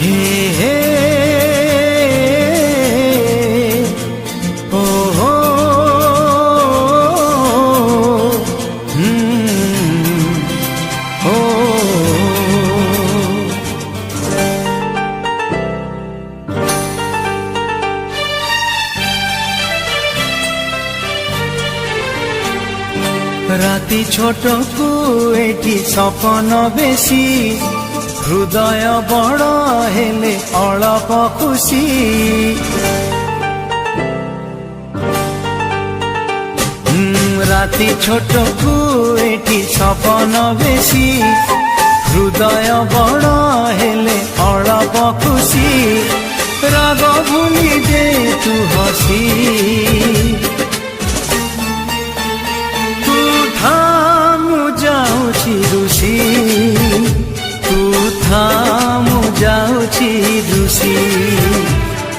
हे हे ओ हो ओ राति छोट को एटी सपन बेसी हृदय बड़ हेले अलप खुशी राति छोट को एटी सपन बेसी हृदय बड़ हेले अलप खुशी राग भूली दे तू हसी रुसी तू था मु जाऊची रुसी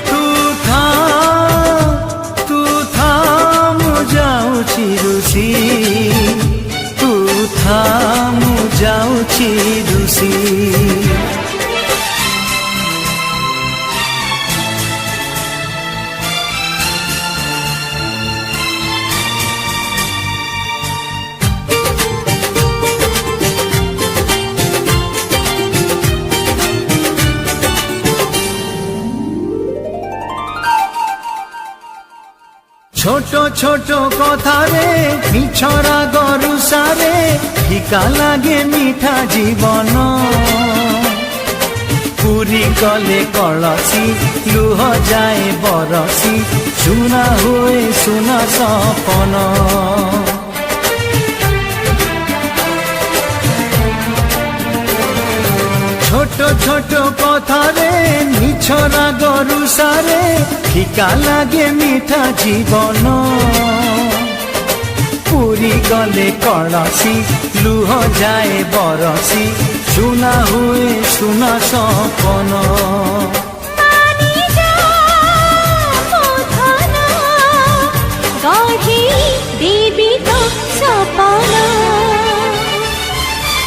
तू था मु जाऊची रुसी तू था मु जाऊची रुसी छोट छोट कथारे मिछरा गरुसारे फिका लागे मीठा जीवन पूरी गले कलसी लुह जाए बरसी सुना हुए सुना सपन छोट छोट कथारे मिछरा गरुसारे फिका लागे मीठा जीवन पूरी गले कलसी लुह जाए बरसी सुना हुए सुना सपन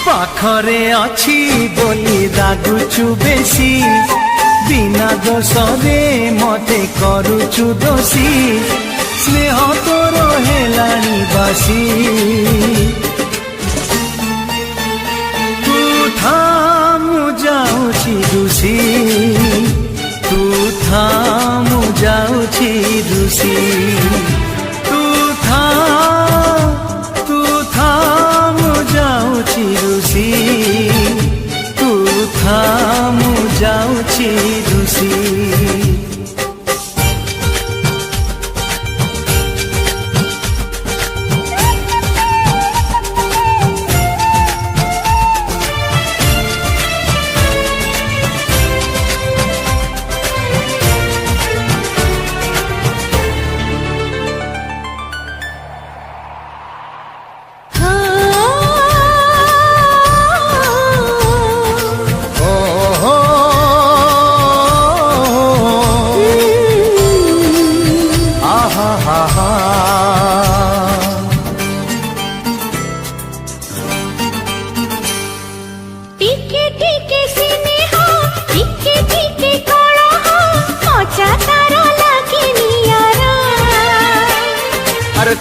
पाखरे अच्छी बोली दागुचु बेसी बिना दोषरे मते करुचु दोषी स्नेह तोर हेलानी बासी तू था मु जाऊची रुसी तू था मु जाऊची रुसी तू था मु जाऊची रुसी तू था मु जाऊची रुसी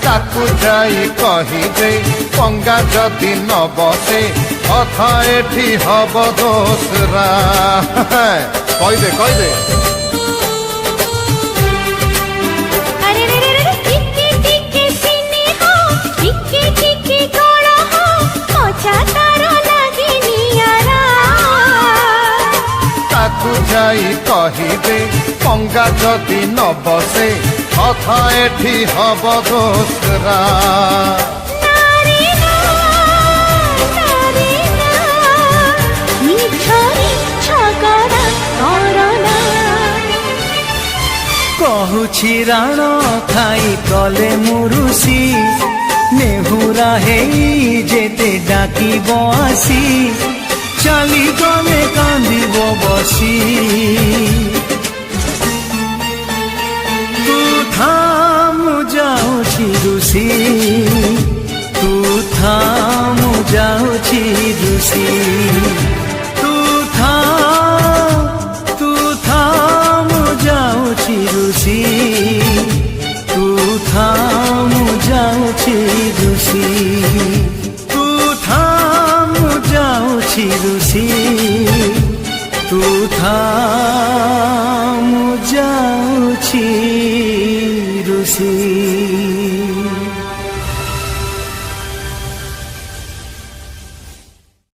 ताकू जाई कही दे पंगा जदि न बसे अथा एठी हब दोसरा कही दे ताकू जाई कही दे पंगा जदि न बसे अथा एठी हब दोसरा कहुछि राण खाई कले मुरुसी नेहुरा हेई जेते डाकिब आसी चली गले कांदिब बसी तू था मु जाऊची रुसी तू था मु जाऊची रुसी